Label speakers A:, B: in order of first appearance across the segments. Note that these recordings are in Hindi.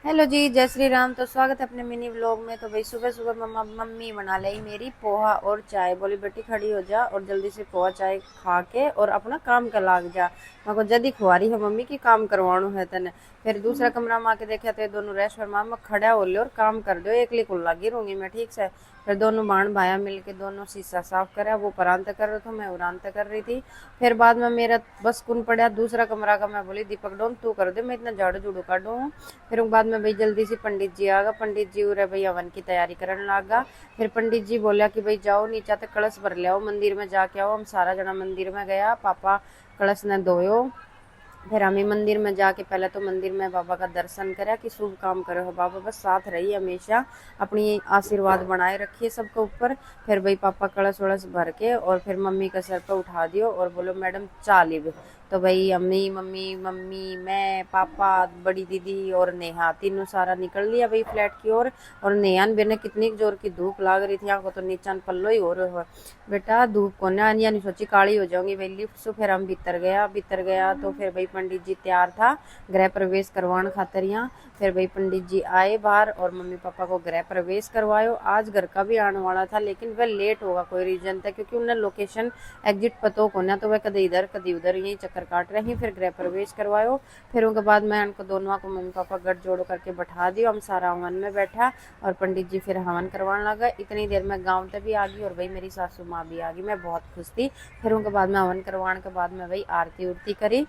A: हेलो जी, जय श्री राम। तो स्वागत है अपने मिनी व्लॉग में। तो भाई सुबह सुबह मम्मी बना ली मेरी पोहा और चाय। बोली बेटी खड़ी हो जा और जल्दी से पोहा चाय खा के और अपना काम कर लाग जा। मैं को जल्दी खुआ रही है मम्मी की काम करवाणु है तने। फिर दूसरा कमरा में आके देखा तो दोनों रेस्ट फरमा में खड़ा हो ले और काम कर दो। एकली को लगी रहूंगी मैं, ठीक से। फिर दोनों बाण भाया मिलके दोनों शीशा साफ करा। वो परांत कर रहे थे, मैं उरांत कर रही थी। फिर बाद में मेरा बस कुन पड़ा दूसरा कमरा का। मैं बोली दीपक डोन तू कर दे, मैं इतना झाड़ू झूड़ू कर दूँ। फिर बाद में भाई जल्दी से पंडित जी आ गए। पंडित जी उरे भाई हवन की तैयारी करने लगा। फिर पंडित जी बोलिया कि भाई जाओ नीचे तक कलश भर ले आओ, मंदिर में जाके आओ। हम सारा जना मंदिर में गया। पापा कलश ने धोयो। फिर हमें मंदिर में जाके पहले तो मंदिर में बाबा का दर्शन करा कि शुभ काम करो हो बाबा, बस साथ रही हमेशा, अपनी आशीर्वाद बनाए रखिए सबके ऊपर। फिर भाई पापा कलश वलश भर के और फिर मम्मी के सर पे उठा दियो और बोलो मैडम चा लिव। तो भाई अम्मी मम्मी मम्मी मैं पापा बड़ी दीदी और नेहा तीनों सारा निकल लिया भाई फ्लैट की ओर। और नेहा ने कितनी जोर की धूप लाग रही थी, आंखों तो नीचा पल्लो ही हो रहा है बेटा धूप को ना यानी सोची काली हो जाऊंगी भाई लिफ्ट से। फिर हम भीतर गया तो फिर भाई पंडित जी तैयार था गृह प्रवेश करवाने खातर यहाँ। फिर भाई पंडित जी आए बाहर और मम्मी पापा को गृह प्रवेश करवायो। आज घर का भी आने वाला था लेकिन वह लेट होगा, कोई रीजन था क्योंकि उन्हें लोकेशन एग्जिट पतो को ना, तो वह कभी इधर कभी उधर यही चक्कर काट रही। फिर गृह प्रवेश करवायो। फिर उनके बाद मैं उनको दोनों को मम्मी पापा गठजोड़ करके बैठा दियो। हम सारा हवन में बैठा और पंडित जी फिर हवन करवाने लगा। इतनी देर में गाँव तक भी आ गई और भाई मेरी सासू माँ भी आ गई। मैं बहुत खुश थी। फिर उनके बाद में हवन करवाने के बाद में भाई आरती उरती करी।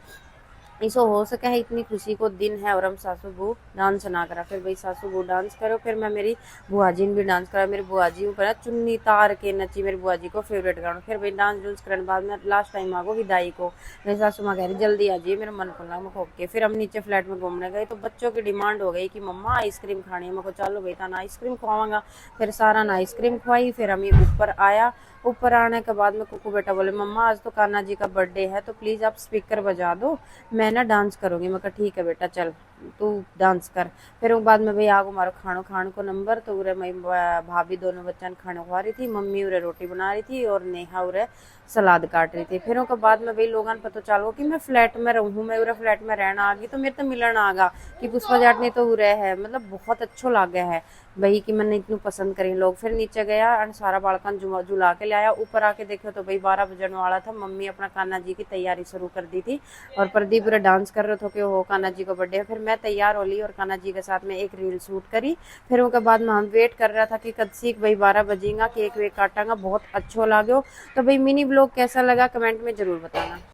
A: इसो हो सके है इतनी खुशी को दिन है और हम सासू बहू डांस ना करा। फिर भाई सासू बहू डांस करो। फिर मैं मेरी बुआ जी ने भी डांस करा। मेरी बुआ जी ऊपर चुन्नी तार के नची, मेरी बुआ जी को फेवरेट गाना। फिर भाई डांस डूंस करने बाद में लास्ट टाइम आ गो विदाई को। मेरी सासू माँ कह रही जल्दी आ जाइए, मेरा मन को लगा मैं खोप के। फिर हम नीचे फ्लैट में घूमने गए तो बच्चों की डिमांड हो गई कि मम्मा आइसक्रीम खानी है। मेरे को चलो बेटा ना आइसक्रीम खवाऊंगा। फिर सारा ना आइसक्रीम खवाई। फिर हम ये ऊपर आया। ऊपर आने के बाद में कुकू बेटा बोले मम्मा आज तो कान्हा जी का बर्थडे है तो प्लीज आप स्पीकर बजा दो, मैं ना डांस करूंगी। मैं कहा ठीक है बेटा चल तू डांस कर। फिर बाद में भाई आगो मारो खानो खाने को नंबर तो उरे मई भाभी दोनों बच्चा ने खाना खवा रही थी, मम्मी उरे रोटी बना रही थी और नेहा उरे सलाद काट रही थी। फिर उसके बाद में भाई लोगों ने पता चलो कि मैं फ्लैट में रहूँ, मैं उरे फ्लैट में रहना आ गई। तो मेरे तो मिलन आ गया कि पुष्पा जाटनी तो उरे है, मतलब बहुत अच्छो लागे है भाई कि मैंने इतनी पसंद करी लोग। फिर नीचे गया और सारा बालकन झुला के लाया। ऊपर आके देखो तो भाई 12 बजने वाला था। मम्मी अपना कान्हा जी की तैयारी शुरू कर दी थी और प्रदीप पूरा डांस कर रहे थे कि वो कान्हा जी का बर्थडे है। फिर मैं तैयार हो ली और कान्हा जी के साथ में एक रील शूट करी। फिर उनके बाद में हम वेट कर रहा था कि कद सीख भाई 12 बजेगा केक वेक काटांगा। बहुत अच्छो लागो। तो भाई मिनी ब्लॉग कैसा लगा कमेंट में जरूर बताना।